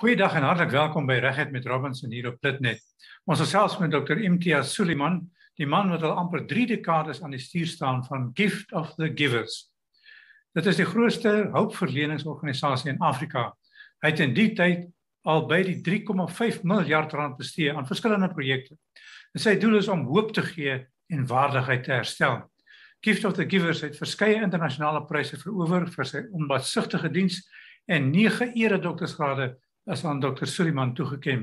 Goeiedag en hartelijk welkom bij Reguit met Robinson hier op Plitnet. Ons gesels met Dr. Imtiaz Sooliman, die man wat al amper 3 dekades aan die stuur staan van Gift of the Givers. Dit is die grootste hulpverleningsorganisasie in Afrika. Hy het in die tyd al by die 3,5 miljard rand bestee aan verskillende projekte. En sy doel is om hoop te gee en waardigheid te herstel. Gift of the Givers het verskeie internasionale pryse verower vir sy onbaatsigtige diens en 9 eredoktersgrade is aan Dr. Sooliman toegeken.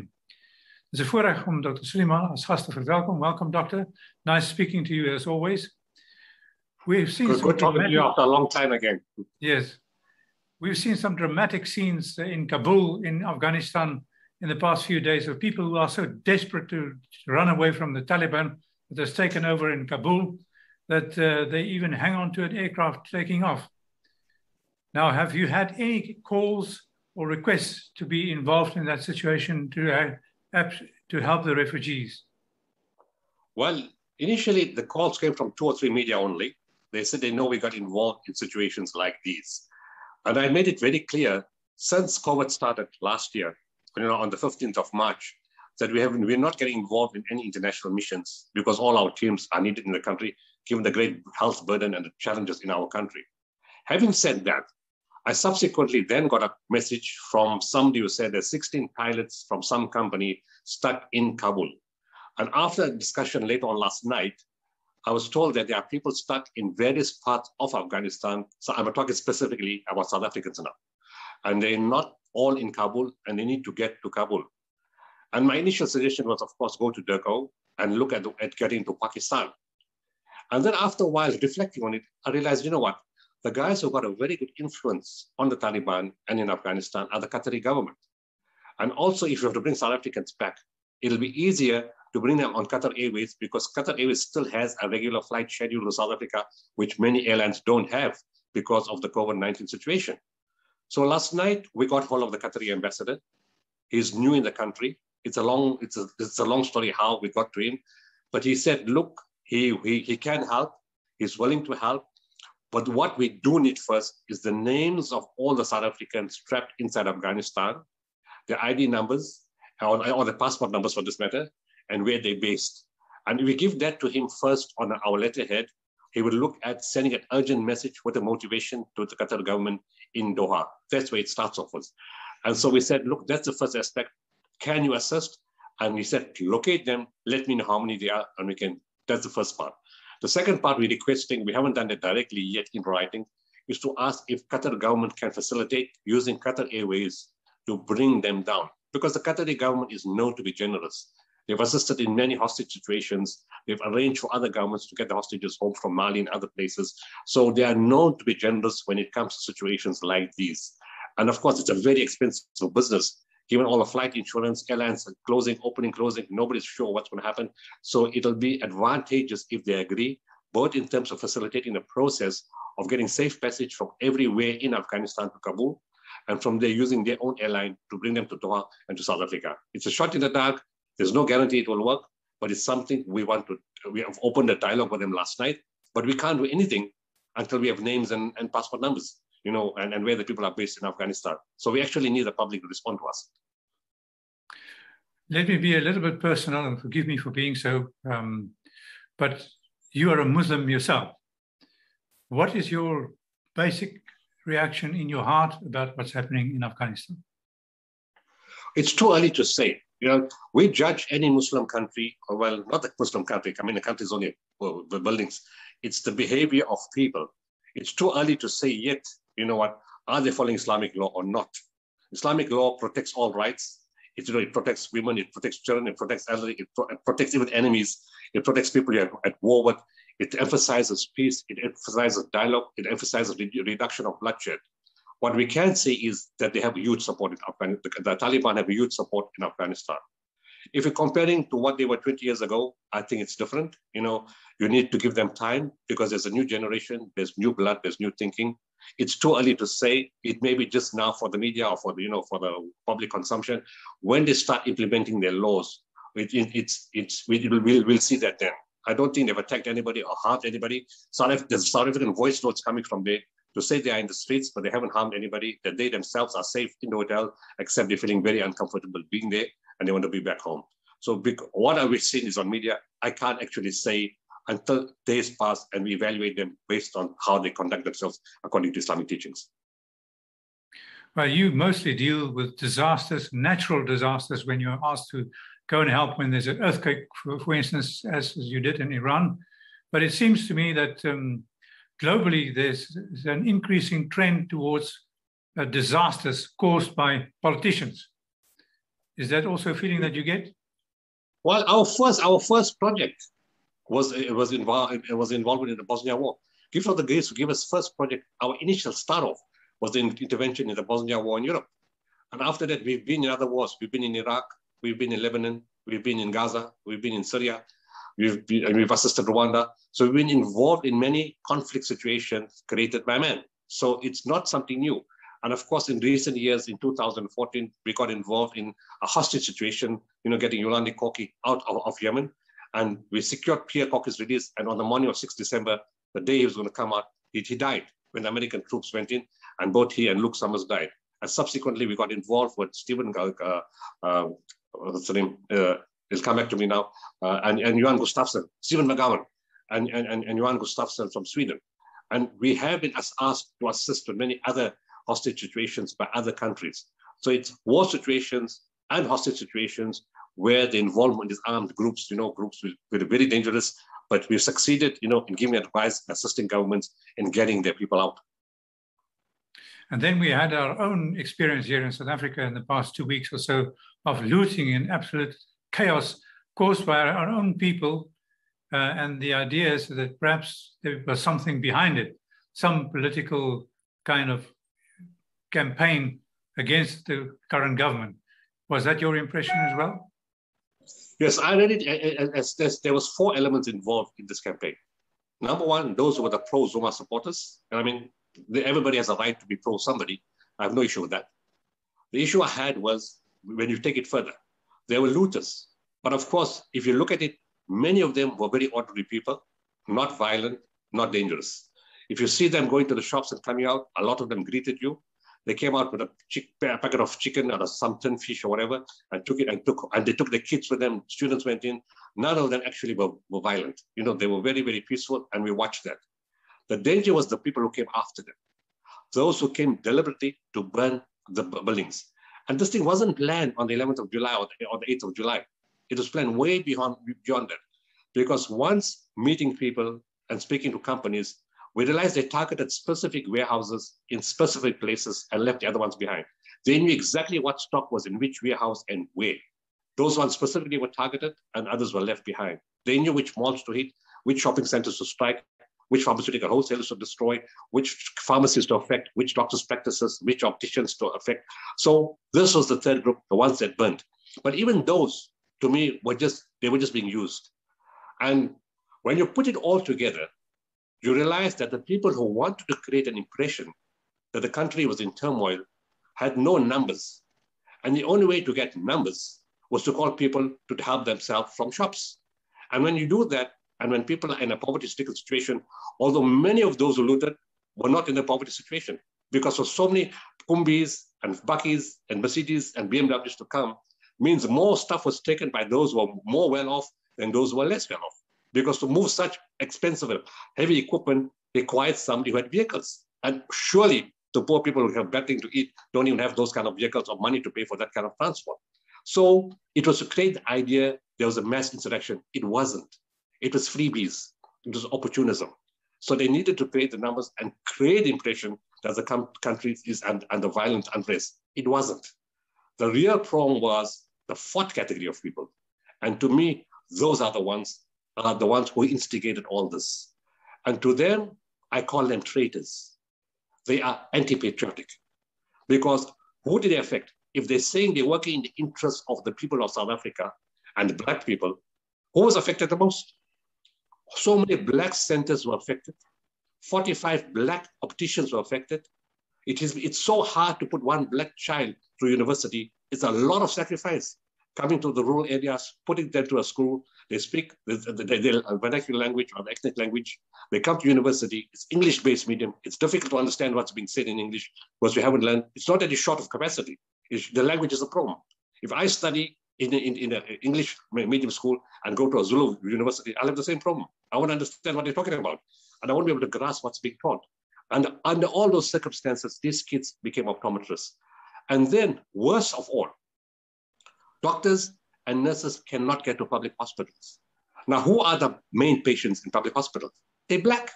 Het is 'n voorreg om Dr. Sooliman as gas te verwelkom. Welcome, Doctor. Nice speaking to you as always. We've seen good talking to you after a long time again. Yes. We've seen some dramatic scenes in Kabul, in Afghanistan, in the past few days of people who are so desperate to run away from the Taliban that has taken over in Kabul that they even hang on to an aircraft taking off. Now, have you had any calls or requests to be involved in that situation to help the refugees? Well, initially the calls came from 2 or 3 media only. They said they know we got involved in situations like these. And I made it very clear since COVID started last year, on the 15th of March, that we're not getting involved in any international missions because all our teams are needed in the country, given the great health burden and the challenges in our country. Having said that, I subsequently then got a message from somebody who said there's 16 pilots from some company stuck in Kabul. And after a discussion later on last night, I was told that there are people stuck in various parts of Afghanistan. So I'm talking specifically about South Africans now. And they're not all in Kabul and they need to get to Kabul. And my initial suggestion was, of course, go to Durko and look at getting to Pakistan. And then after a while reflecting on it, I realized, you know what? The guys who got a very good influence on the Taliban and in Afghanistan are the Qatari government. And also, if you have to bring South Africans back, it'll be easier to bring them on Qatar Airways because Qatar Airways still has a regular flight schedule to South Africa, which many airlines don't have because of the COVID-19 situation. So last night, we got hold of the Qatari ambassador. He's new in the country. It's a long story how we got to him. But he said, look, he can help. He's willing to help. But what we do need first is the names of all the South Africans trapped inside Afghanistan, their ID numbers, or the passport numbers for this matter, and where they're based. And if we give that to him first on our letterhead, he will look at sending an urgent message with a motivation to the Qatar government in Doha. That's where it starts off with. And so we said, look, that's the first aspect. Can you assist? And we said, locate them, let me know how many they are, and we can, that's the first part. The second part we're requesting, we haven't done it directly yet in writing, is to ask if Qatar government can facilitate using Qatar Airways to bring them down. Because the Qatari government is known to be generous. They've assisted in many hostage situations. They've arranged for other governments to get the hostages home from Mali and other places. So they are known to be generous when it comes to situations like these. And of course, it's a very expensive business. Given all the flight insurance, airlines closing, opening, closing, nobody's sure what's going to happen. So it'll be advantageous if they agree, both in terms of facilitating the process of getting safe passage from everywhere in Afghanistan to Kabul, and from there using their own airline to bring them to Doha and to South Africa. It's a shot in the dark. There's no guarantee it will work, but it's something we have opened a dialogue with them last night, but we can't do anything until we have names and passport numbers, and where the people are based in Afghanistan. So we actually need the public to respond to us. Let me be a little bit personal, and forgive me for being so, but you are a Muslim yourself. What is your basic reaction in your heart about what's happening in Afghanistan? It's too early to say. We judge any Muslim country, well, not the Muslim country, the country is only the buildings. It's the behavior of people. It's too early to say yet, are they following Islamic law or not? Islamic law protects all rights. It protects women, it protects children, it protects elderly, it protects even enemies. It protects people you're at war with. It emphasizes peace, it emphasizes dialogue, it emphasizes reduction of bloodshed. What we can say is that they have huge support in Afghanistan. The Taliban have huge support in Afghanistan. If you're comparing to what they were 20 years ago, I think it's different. You need to give them time because there's a new generation, there's new blood, there's new thinking. It's too early to say. It may be just now for the media or for the public consumption. When they start implementing their laws, we'll see that then. I don't think they've attacked anybody or harmed anybody. There's South African voice notes coming from there to say they are in the streets, but they haven't harmed anybody, that they themselves are safe in the hotel, except they're feeling very uncomfortable being there and they want to be back home. So what I've seen is on media, I can't actually say until days pass and we evaluate them based on how they conduct themselves according to Islamic teachings. Well, you mostly deal with disasters, natural disasters, when you're asked to go and help when there's an earthquake, for instance, as you did in Iran. But it seems to me that globally there's an increasing trend towards disasters caused by politicians. Is that also a feeling that you get? Well, our first project was involved in the Bosnia War. Gift of the Grace to give us first project. Our initial start off was the intervention in the Bosnia War in Europe, and after that we've been in other wars. We've been in Iraq, we've been in Lebanon, we've been in Gaza, we've been in Syria, we've assisted Rwanda. So we've been involved in many conflict situations created by man. So it's not something new. And of course, in recent years, in 2014, we got involved in a hostage situation, getting Yolandi Koki out of Yemen. And we secured Pierre Koki's release. And on the morning of 6 December, the day he was going to come out, he died when the American troops went in, and both he and Luke Summers died. And subsequently, we got involved with Stephen, what's the name? He'll come back to me now, and Johan Gustafsson, Stephen McGowan, and Johan Gustafsson from Sweden. And we have been asked to assist with many other hostage situations by other countries. So it's war situations and hostage situations where the involvement is armed groups, groups with very dangerous, but we've succeeded, in giving advice, assisting governments in getting their people out. And then we had our own experience here in South Africa in the past 2 weeks or so of looting and absolute chaos caused by our own people. And the idea is that perhaps there was something behind it, some political kind of campaign against the current government. Was that your impression as well? Yes, I read it as there was 4 elements involved in this campaign. Number one, those were the pro-Zuma supporters. And I mean, everybody has a right to be pro-somebody. I have no issue with that. The issue I had was, when you take it further, there were looters. But of course, if you look at it, many of them were very ordinary people, not violent, not dangerous. If you see them going to the shops and coming out, a lot of them greeted you. They came out with a packet of chicken or some tin fish or whatever, and they took their kids with them. Students went in. None of them actually were violent. They were very, very peaceful, and we watched that. The danger was the people who came after them, those who came deliberately to burn the buildings. And this thing wasn't planned on the 11th of July or the 8th of July. It was planned way beyond that. Because once meeting people and speaking to companies, we realized they targeted specific warehouses in specific places and left the other ones behind. They knew exactly what stock was in which warehouse and where. Those ones specifically were targeted and others were left behind. They knew which malls to hit, which shopping centers to strike, which pharmaceutical wholesalers to destroy, which pharmacies to affect, which doctors' practices, which opticians to affect. So this was the third group, the ones that burned. But even those, to me, were just being used. And when you put it all together, you realize that the people who wanted to create an impression that the country was in turmoil had no numbers. And the only way to get numbers was to call people to help themselves from shops. And when you do that, and when people are in a poverty-stricken situation, although many of those who looted were not in a poverty situation, because of so many Kumbis and Buckys and Mercedes and BMWs to come, means more stuff was taken by those who were more well-off than those who were less well-off. Because to move such expensive, heavy equipment requires somebody who had vehicles. And surely the poor people who have better to eat don't even have those kind of vehicles or money to pay for that kind of transport. So it was to create the idea there was a mass insurrection. It wasn't. It was freebies. It was opportunism. So they needed to create the numbers and create the impression that the country is under violent unrest. It wasn't. The real problem was the fourth category of people. And to me, those are the ones who instigated all this. And to them, I call them traitors. They are anti-patriotic. Because who did they affect? If they're saying they're working in the interest of the people of South Africa and the Black people, who was affected the most? So many Black centers were affected. 45 Black opticians were affected. It's so hard to put one Black child through university. It's a lot of sacrifice. coming to the rural areas, putting them to a school. They speak the vernacular language or the ethnic language. They come to university. It's English-based medium. It's difficult to understand what's being said in English because we haven't learned. It's not that it's short of capacity. The language is a problem. If I study in an English medium school and go to a Zulu university, I'll have the same problem. I want to understand what they're talking about. And I won't be able to grasp what's being taught. And under all those circumstances, these kids became optometrists. And then, worst of all, doctors and nurses cannot get to public hospitals. Now, who are the main patients in public hospitals? They're Black.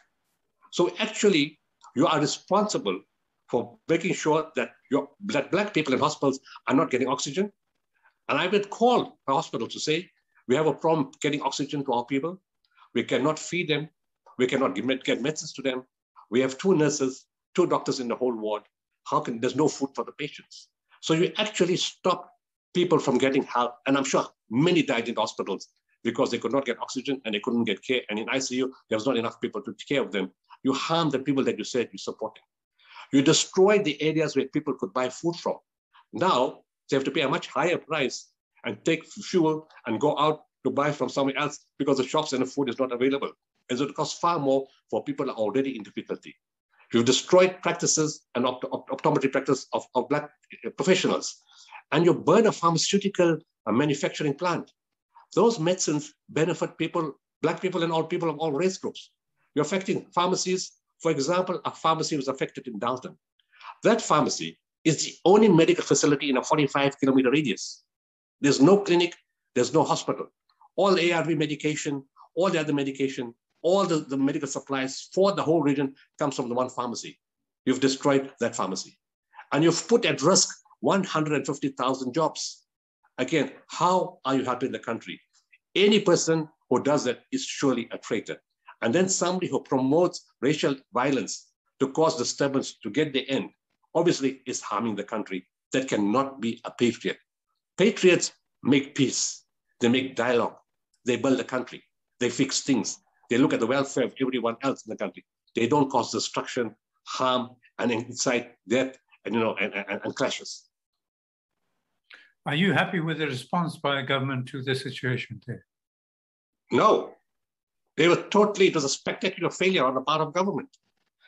So actually, you are responsible for making sure that Black people in hospitals are not getting oxygen. And I would call the hospital to say, we have a problem getting oxygen to our people. We cannot feed them. We cannot get medicines to them. We have 2 nurses, 2 doctors in the whole ward. There's no food for the patients. So you actually stop people from getting help. And I'm sure many died in hospitals because they could not get oxygen and they couldn't get care. And in ICU, there was not enough people to take care of them. You harm the people that you said you're supporting. You destroyed the areas where people could buy food from. Now, they have to pay a much higher price and take fuel and go out to buy from somewhere else because the shops and the food is not available. And so it costs far more for people who are already in difficulty. You've destroyed practices and optometry practice of Black professionals. And you burn a pharmaceutical manufacturing plant. Those medicines benefit people, Black people and all people of all race groups. You're affecting pharmacies. For example, a pharmacy was affected in Dalton. That pharmacy is the only medical facility in a 45-kilometer radius. There's no clinic, there's no hospital. All ARV medication, all the other medication, all the medical supplies for the whole region comes from the one pharmacy. You've destroyed that pharmacy. And you've put at risk 150,000 jobs. Again, how are you helping the country? Any person who does that is surely a traitor. And then somebody who promotes racial violence to cause disturbance to get the end, obviously is harming the country. That cannot be a patriot. Patriots make peace. They make dialogue. They build the country. They fix things. They look at the welfare of everyone else in the country. They don't cause destruction, harm, and incite death and clashes. Are you happy with the response by the government to the situation there? No. It was a spectacular failure on the part of government.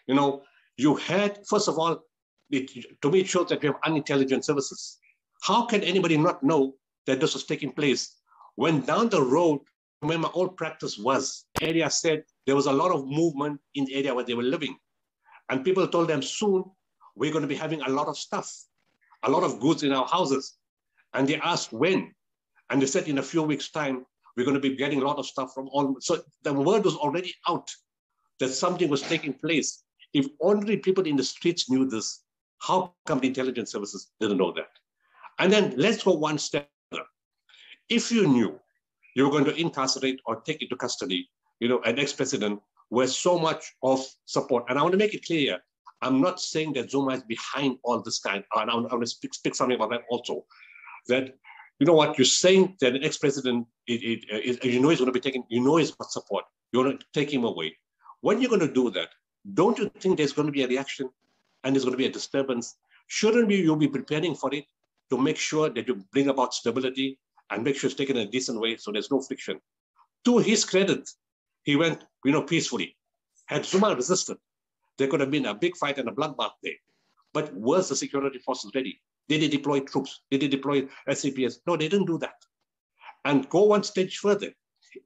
You had, first of all, to me it shows that we have unintelligent services. How can anybody not know that this was taking place when down the road, where my old practice was, the area said there was a lot of movement in the area where they were living. And people told them soon, we're going to be having a lot of stuff, a lot of goods in our houses. And they asked when. And they said in a few weeks' time, we're going to be getting a lot of stuff from all. So the word was already out that something was taking place. If only people in the streets knew this, how come the intelligence services didn't know that? And then let's go one step further. If you knew you were going to incarcerate or take into custody, an ex-president with so much of support, and I want to make it clear, I'm not saying that Zuma is behind all this kind, and I want to speak something about that also, that you're saying that an ex-president, he's going to be taken, he's got support. You want to take him away. When you're going to do that, don't you think there's going to be a reaction and there's going to be a disturbance? Shouldn't you be preparing for it to make sure that you bring about stability and make sure it's taken in a decent way so there's no friction? To his credit, he went, peacefully. Had Zuma resisted, there could have been a big fight and a bloodbath there. But was the security forces ready? Did they deploy troops? Did they deploy SCPS? No, they didn't do that. And go one stage further.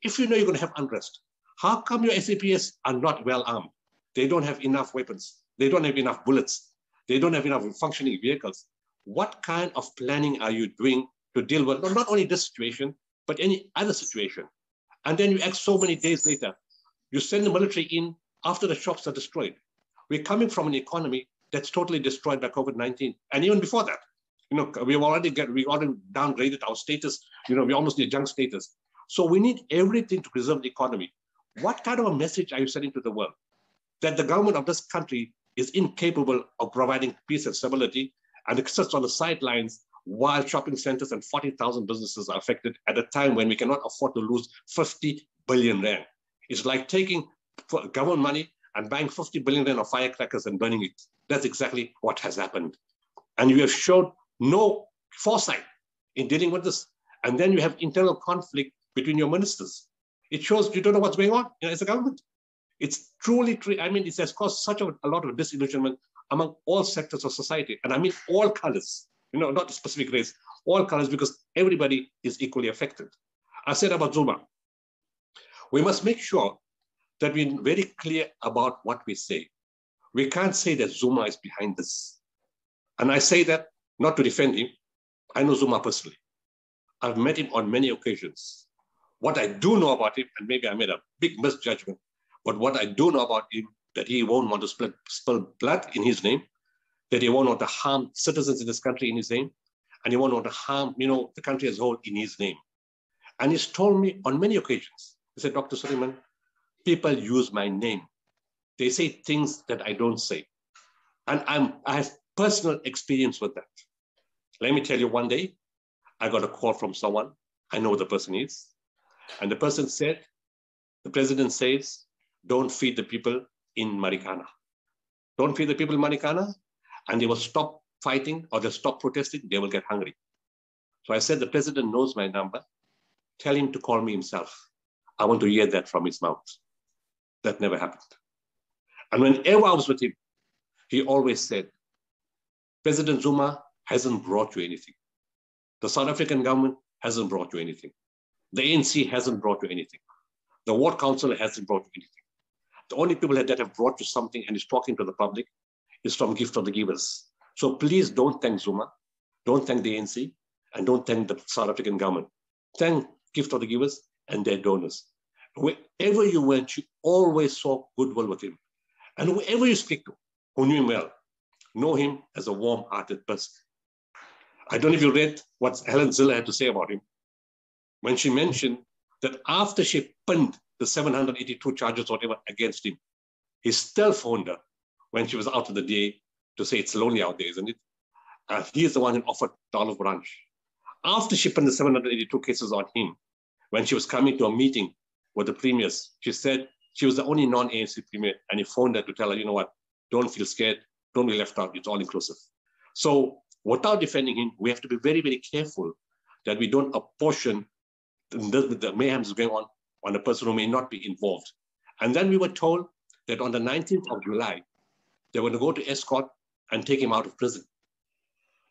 If you know you're going to have unrest, how come your SCPS are not well armed? They don't have enough weapons. They don't have enough bullets. They don't have enough functioning vehicles. What kind of planning are you doing to deal with not only this situation, but any other situation? And then you act so many days later, you send the military in after the shops are destroyed. We're coming from an economy that's totally destroyed by COVID-19. And even before that, we already downgraded our status. We almost need junk status. So we need everything to preserve the economy. What kind of a message are you sending to the world? That the government of this country is incapable of providing peace and stability and it sits on the sidelines while shopping centers and 40,000 businesses are affected at a time when we cannot afford to lose 50 billion rand. It's like taking government money and buying 50 billion rand of firecrackers and burning it. That's exactly what has happened. And you have showed no foresight in dealing with this. And then you have internal conflict between your ministers. It shows you don't know what's going on as a government. It's truly, I mean, it has caused such a lot of disillusionment among all sectors of society. And I mean all colors, not a specific race, all colors, because everybody is equally affected. I said about Zuma, we must make sure that we're very clear about what we say. We can't say that Zuma is behind this. And I say that not to defend him. I know Zuma personally. I've met him on many occasions. What I do know about him, and maybe I made a big misjudgment, but what I do know about him, that he won't want to spill blood in his name, that he won't want to harm citizens in this country in his name, and he won't want to harm, the country as a whole in his name. And he's told me on many occasions, he said, Dr. Sooliman, people use my name. They say things that I don't say. And I have personal experience with that. Let me tell you, one day, I got a call from someone. I know who the person is. And the person said, the president says, don't feed the people in Marikana. Don't feed the people in Marikana, and they will stop fighting or they'll stop protesting, they will get hungry. So I said, the president knows my number. Tell him to call me himself. I want to hear that from his mouth. That never happened. And whenever I was with him, he always said, President Zuma hasn't brought you anything. The South African government hasn't brought you anything. The ANC hasn't brought you anything. The Ward Council hasn't brought you anything. The only people that have brought you something and is talking to the public is from Gift of the Givers. So please don't thank Zuma, don't thank the ANC, and don't thank the South African government. Thank Gift of the Givers and their donors. Wherever you went, you always saw goodwill with him. And whoever you speak to, who knew him well, know him as a warm-hearted person. I don't know if you read what Helen Zille had to say about him when she mentioned that after she pinned the 782 charges or whatever against him, he still phoned her when she was out of the DA to say it's lonely out there, isn't it? He is the one who offered the olive branch. After she pinned the 782 cases on him, when she was coming to a meeting with the premiers, she said she was the only non-ANC premier, and he phoned her to tell her, you know what, don't feel scared, don't be left out, it's all inclusive. So without defending him, we have to be very, very careful that we don't apportion the mayhem is going on a person who may not be involved. And then we were told that on the 19th of July, they were going to go to escort and take him out of prison.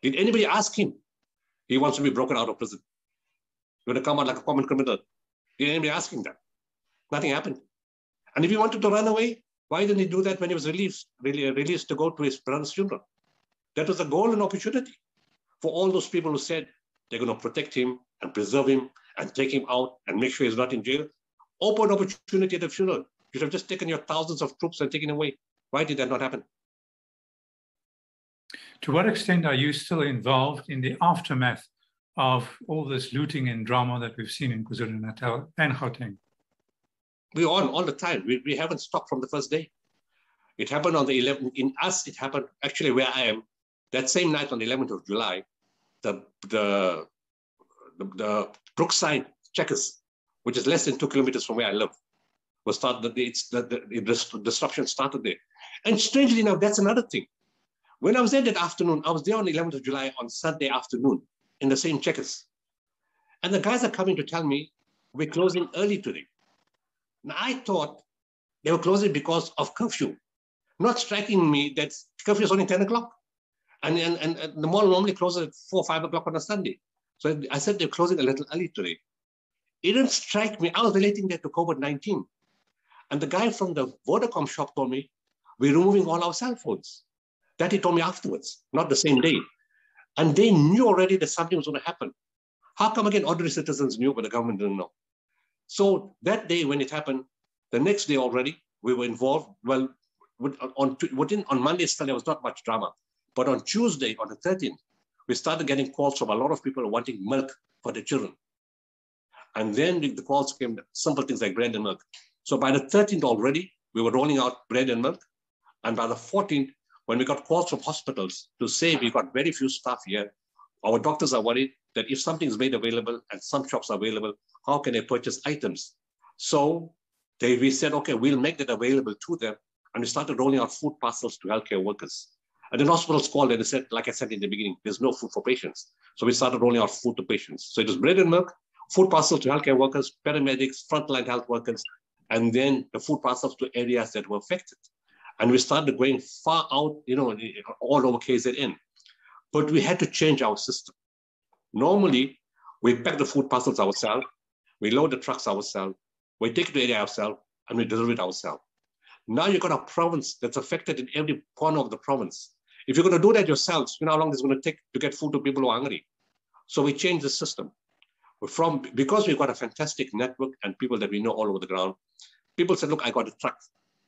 Did anybody ask him? He wants to be broken out of prison. He's going to come out like a common criminal. Did anybody ask him that? Nothing happened. And if he wanted to run away, why didn't he do that when he was released to go to his brother's funeral? That was a golden opportunity for all those people who said they're going to protect him and preserve him and take him out and make sure he's not in jail. Open opportunity at the funeral. You should have just taken your thousands of troops and taken away. Why did that not happen? To what extent are you still involved in the aftermath of all this looting and drama that we've seen in KwaZulu-Natal and Gauteng? We're on all the time. We haven't stopped from the first day. It happened on the 11th. In us, it happened actually where I am. That same night on the 11th of July, the Brookside Checkers, which is less than 2 kilometers from where I live, was started. The disruption started there. And strangely enough, that's another thing. When I was there that afternoon, I was there on the 11th of July on Sunday afternoon in the same Checkers. And the guys are coming to tell me, we're closing early today. Now, I thought they were closing because of curfew, not striking me that curfew is only 10 o'clock. And the mall normally closes at 4 or 5 o'clock on a Sunday. So I said they're closing a little early today. It didn't strike me. I was relating that to COVID-19. And the guy from the Vodacom shop told me, we're removing all our cell phones. That he told me afterwards, not the same day. And they knew already that something was going to happen. How come again ordinary citizens knew, but the government didn't know? So that day when it happened, the next day already, we were involved. Well, on Monday still there was not much drama. But on Tuesday, on the 13th, we started getting calls from a lot of people wanting milk for their children. And then the calls came, simple things like bread and milk. So by the 13th already, we were rolling out bread and milk. And by the 14th, when we got calls from hospitals to say we've got very few staff here, our doctors are worried that if something is made available and some shops are available, how can they purchase items? So we said, okay, we'll make that available to them. And we started rolling out food parcels to healthcare workers. And then hospitals called and they said, like I said in the beginning, there's no food for patients. So we started rolling out food to patients. So it was bread and milk, food parcels to healthcare workers, paramedics, frontline health workers, and then the food parcels to areas that were affected. And we started going far out, all over KZN. But we had to change our system. Normally, we pack the food parcels ourselves, we load the trucks ourselves, we take it to the area ourselves, and we deliver it ourselves. Now you've got a province that's affected in every corner of the province. If you're going to do that yourselves, you know how long it's going to take to get food to people who are hungry. So we changed the system. Because we've got a fantastic network and people that we know all over the ground, people said, look, I got a truck.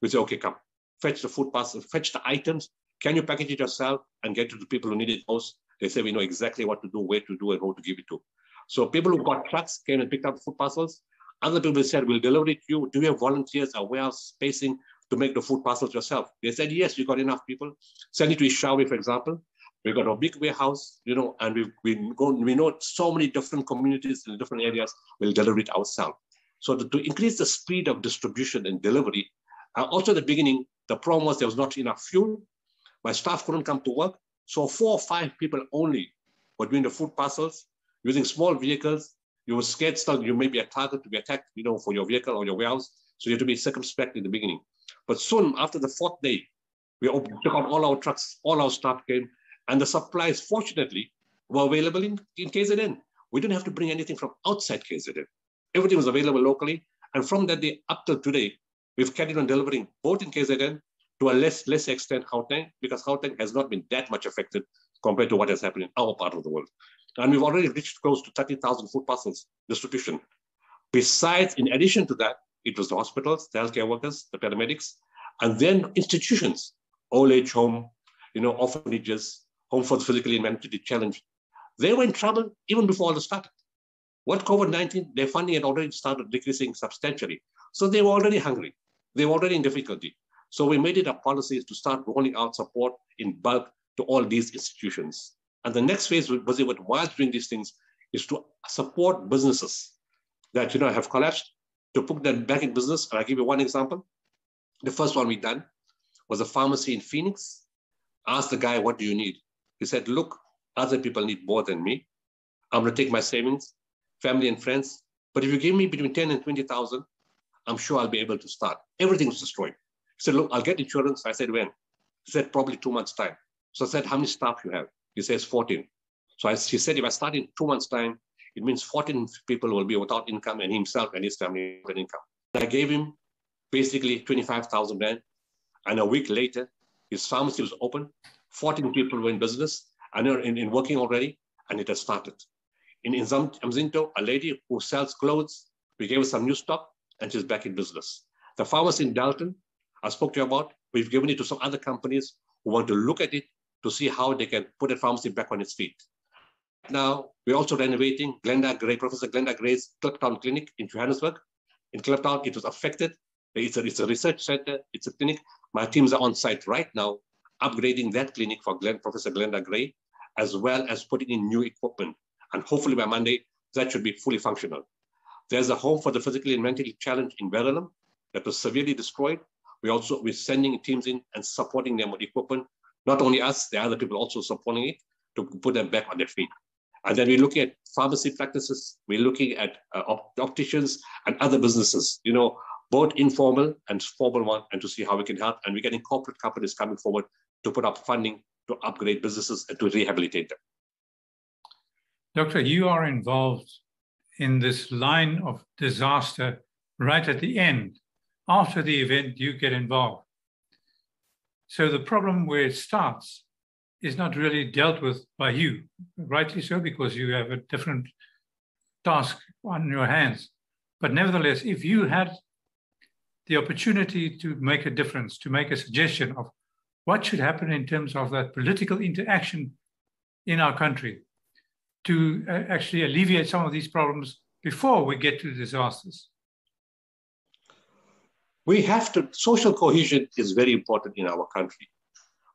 We say, okay, come, fetch the food parcel, fetch the items. Can you package it yourself and get to the people who need it most? They say, we know exactly what to do, where to do, and who to give it to. So people who got trucks came and picked up the food parcels. Other people said, we'll deliver it to you. Do you have volunteers or warehouse spacing to make the food parcels yourself? They said, yes, we got enough people. Send it to Ishawi, for example. We've got a big warehouse, and we know so many different communities in different areas. We'll deliver it ourselves. So to increase the speed of distribution and delivery, also at the beginning, the problem was there was not enough fuel. My staff couldn't come to work. So 4 or 5 people only were doing the food parcels using small vehicles. You were scared still you may be a target to be attacked, for your vehicle or your warehouse. So you have to be circumspect in the beginning. But soon, after the 4th day, we took out all our trucks, all our staff came, and the supplies, fortunately, were available in KZN. We didn't have to bring anything from outside KZN. Everything was available locally. And from that day up till today, we've carried on delivering both in KZN to a less extent Gauteng, because Gauteng has not been that much affected compared to what has happened in our part of the world. And we've already reached close to 30,000 food parcels distribution. Besides, in addition to that, it was the hospitals, the healthcare workers, the paramedics, and then institutions, old age home, orphanages, home for the physically and mentally challenged. They were in trouble even before all this started. What COVID-19, their funding had already started decreasing substantially. So they were already hungry. They were already in difficulty. So we made it a policy to start rolling out support in bulk to all these institutions. And the next phase while doing these things is to support businesses that have collapsed, to put them back in business. And I'll give you one example. The first one we done was a pharmacy in Phoenix. Asked the guy, what do you need? He said, look, other people need more than me. I'm going to take my savings, family and friends. But if you give me between 10 and 20,000, I'm sure I'll be able to start. Everything was destroyed. He said, look, I'll get insurance. I said, when? He said, probably 2 months' time. So I said, how many staff you have? He says, 14. So he said, if I start in 2 months' time, it means 14 people will be without income and himself and his family without income. I gave him basically 25,000 rand. And a week later, his pharmacy was open. 14 people were in business and in working already, and it has started. In Mzinto, a lady who sells clothes, we gave her some new stock, and she's back in business. The pharmacy in Dalton, I spoke to you about, we've given it to some other companies who want to look at it to see how they can put a pharmacy back on its feet. Now, we're also renovating Professor Glenda Gray's Kliptown Clinic in Johannesburg. In Kliptown, it was affected. It's a research center, it's a clinic. My teams are on site right now, upgrading that clinic for Professor Glenda Gray, as well as putting in new equipment. And hopefully by Monday, that should be fully functional. There's a home for the physically and mentally challenged in Verulam that was severely destroyed. We're sending teams in and supporting them with equipment. Not only us, there are other people also supporting it to put them back on their feet. And then we're looking at pharmacy practices. We're looking at opticians and other businesses, both informal and formal one, and to see how we can help. And we're getting corporate companies coming forward to put up funding to upgrade businesses and to rehabilitate them. Doctor, you are involved in this line of disaster right at the end. After the event, you get involved. So the problem where it starts is not really dealt with by you, rightly so, because you have a different task on your hands. But nevertheless, if you had the opportunity to make a difference, to make a suggestion of what should happen in terms of that political interaction in our country to actually alleviate some of these problems before we get to disasters. Social cohesion is very important in our country.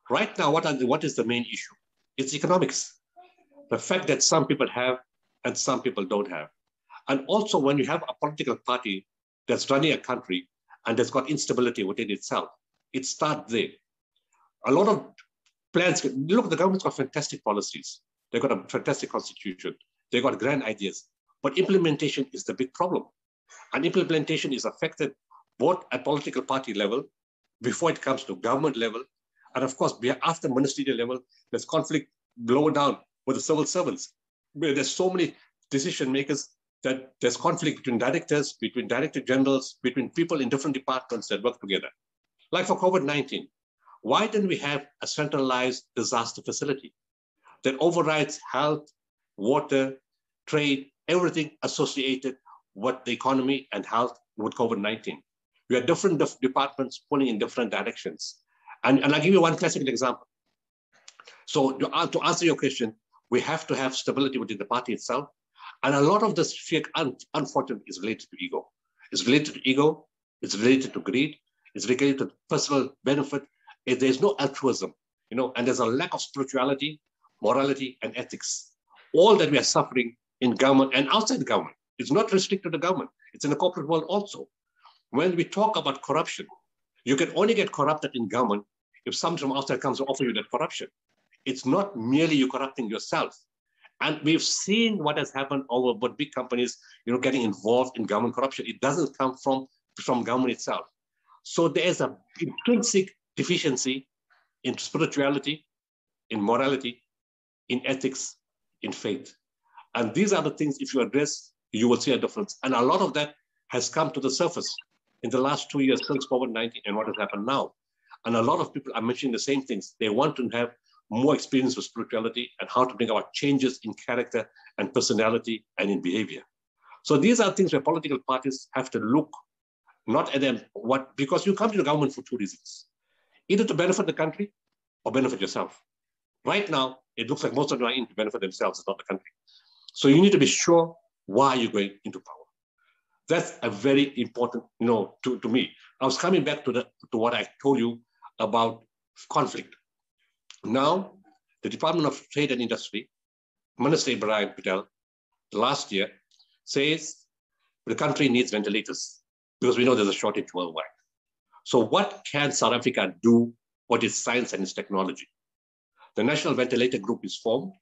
Right now, what is the main issue? It's economics. The fact that some people have and some people don't have. And also when you have a political party that's running a country and that's got instability within itself, it starts there. A lot of plans. Look, the government's got fantastic policies. They've got a fantastic constitution. They've got grand ideas. But implementation is the big problem. And implementation is affected both at political party level, before it comes to government level, and of course, after ministerial level, there's conflict blow down with the civil servants. Where there's so many decision makers that there's conflict between directors, between director generals, between people in different departments that work together. Like for COVID-19, why didn't we have a centralized disaster facility that overrides health, water, trade, everything associated with the economy and health with COVID-19? We have different departments pulling in different directions. And I'll give you one classical example. So to answer your question, we have to have stability within the party itself. And a lot of this fear, unfortunately, is related to ego. It's related to ego, it's related to greed, it's related to personal benefit. There's no altruism, and there's a lack of spirituality, morality, and ethics. All that we are suffering in government and outside the government. It's not restricted to government. It's in the corporate world also. When we talk about corruption, you can only get corrupted in government if someone from outside comes to offer you that corruption. It's not merely you corrupting yourself. And we've seen what has happened over what big companies, getting involved in government corruption. It doesn't come from government itself. So there's an intrinsic deficiency in spirituality, in morality, in ethics, in faith. And these are the things, if you address, you will see a difference. And a lot of that has come to the surface in the last 2 years since COVID-19 and what has happened now. And a lot of people are mentioning the same things. They want to have more experience with spirituality and how to bring about changes in character and personality and in behavior. So these are things where political parties have to look not at them, because you come to the government for two reasons, either to benefit the country or benefit yourself. Right now, it looks like most of them are in to benefit themselves, not the country. So you need to be sure why you're going into power. That's a very important, to me. I was coming back to what I told you about conflict. Now, the Department of Trade and Industry, Minister Ibrahim Patel, last year, says the country needs ventilators because we know there's a shortage worldwide. So what can South Africa do for its science and its technology? The National Ventilator Group is formed.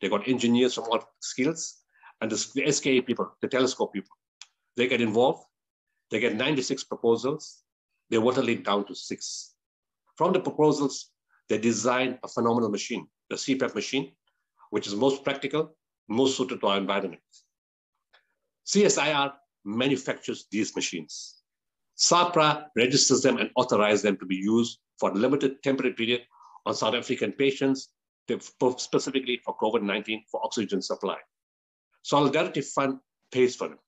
They got engineers from all skills, and the SKA people, the telescope people, they get involved. They get 96 proposals. They whittle it down to 6. From the proposals, they design a phenomenal machine, the CPAP machine, which is most practical, most suited to our environment. CSIR manufactures these machines. SAPRA registers them and authorizes them to be used for a limited temporary period on South African patients, specifically for COVID-19 for oxygen supply. Solidarity Fund pays for them.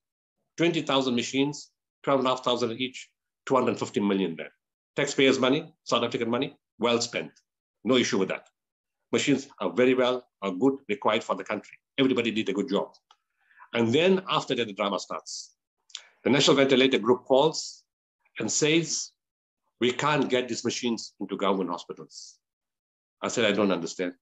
20,000 machines, 12,500 each, 250 million there. Taxpayers' money, South African money, well spent. No issue with that. Machines are good, required for the country. Everybody did a good job. And then after that, the drama starts. The National Ventilator Group calls and says, we can't get these machines into government hospitals. I said, I don't understand.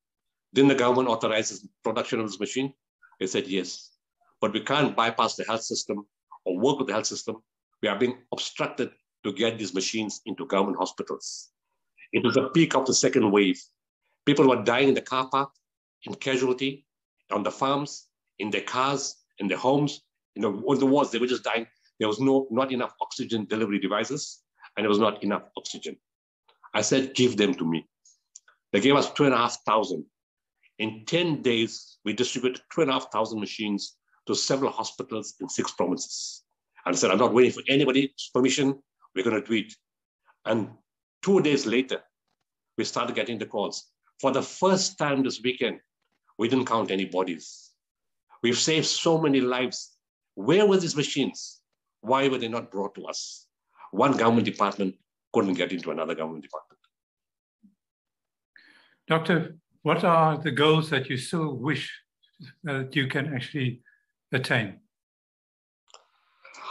Didn't the government authorize production of this machine? They said, yes. But we can't bypass the health system or work with the health system. We are being obstructed to get these machines into government hospitals. It was the peak of the second wave. People were dying in the car park, in casualty, on the farms, in their cars, in their homes. On the wards, they were just dying. There was not enough oxygen delivery devices, and there was not enough oxygen. I said, give them to me. They gave us 2,500. In 10 days, we distributed 2,500 machines to several hospitals in 6 provinces. And I said, I'm not waiting for anybody's permission. We're going to do it. And 2 days later, we started getting the calls. For the first time this weekend, we didn't count any bodies. We've saved so many lives. Where were these machines? Why were they not brought to us? One government department couldn't get into another government department. Doctor, what are the goals that you still wish that you can actually attain?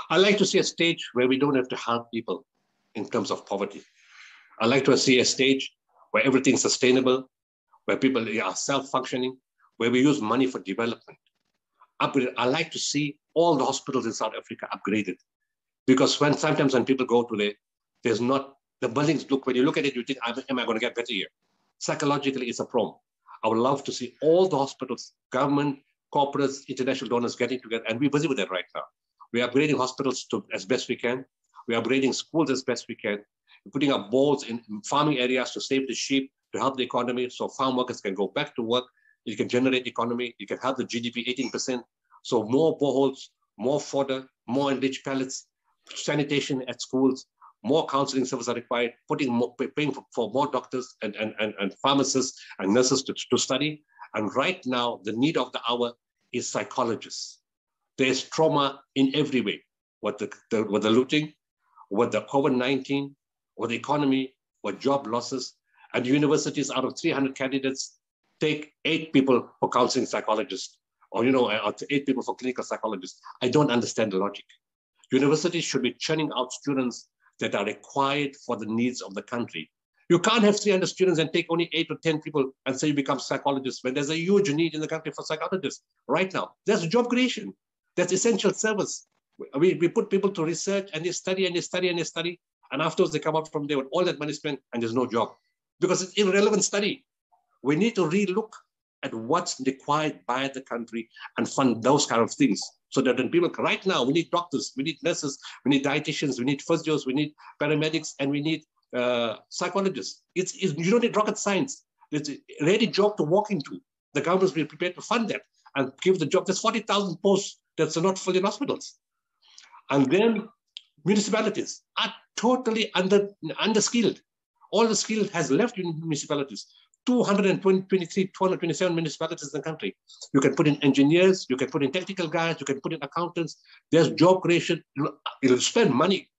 I like to see a stage where we don't have to help people in terms of poverty. I like to see a stage where everything's sustainable, where people are self-functioning, where we use money for development. I like to see all the hospitals in South Africa upgraded. Because sometimes when people go to there, the buildings look, when you look at it, you think, am I going to get better here? Psychologically, it's a problem. I would love to see all the hospitals, government, corporates, international donors getting together, and we're busy with that right now. We are upgrading hospitals as best we can. We are upgrading schools as best we can. We're putting up boards in farming areas to save the sheep, to help the economy, so farm workers can go back to work. You can generate economy. You can help the GDP 18%. So more boreholes, more fodder, more enriched pellets, sanitation at schools, more counseling services are required, paying for more doctors and pharmacists and nurses to study. And right now, the need of the hour is psychologists. There's trauma in every way, with the looting, with the COVID-19, with the economy, with job losses. And universities, out of 300 candidates, take 8 people for counseling psychologists, or 8 people for clinical psychologists. I don't understand the logic. Universities should be churning out students that are required for the needs of the country. You can't have 300 students and take only 8 or 10 people and say you become psychologists when there's a huge need in the country for psychologists right now. There's job creation. That's essential service. We put people to research and they study and they study and they study. And afterwards they come out from there with all that money spent and there's no job because it's irrelevant study. We need to relook at what's required by the country and fund those kind of things. So that when people, right now, we need doctors, we need nurses, we need dietitians, we need physios, we need paramedics, and we need psychologists. You don't need rocket science. It's a ready job to walk into. The government's been prepared to fund that and give the job. There's 40,000 posts that are not filled in hospitals. And then municipalities are totally underskilled. All the skill has left in municipalities. 227 municipalities in the country. You can put in engineers, you can put in technical guys, you can put in accountants. There's job creation. You'll spend money,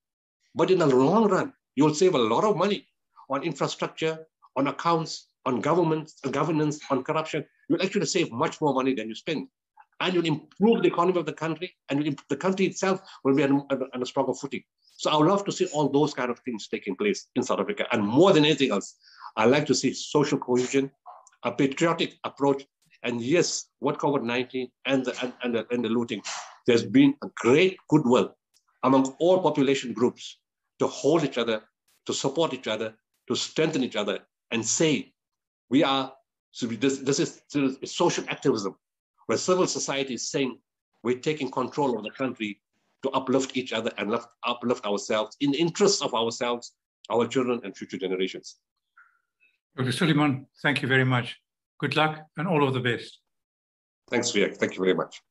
but in the long run, you'll save a lot of money on infrastructure, on accounts, on governance, on corruption. You'll actually save much more money than you spend. And you'll improve the economy of the country, and the country itself will be on a stronger footing. So I would love to see all those kind of things taking place in South Africa. And more than anything else, I like to see social cohesion, a patriotic approach, and yes, what COVID-19 and the looting, there's been a great goodwill among all population groups to hold each other, to support each other, to strengthen each other, and say this is social activism, where civil society is saying we're taking control of the country to uplift each other and uplift ourselves in the interests of ourselves, our children, and future generations. Dr. Sooliman, thank you very much. Good luck and all of the best. Thanks, Reguit. Thank you very much.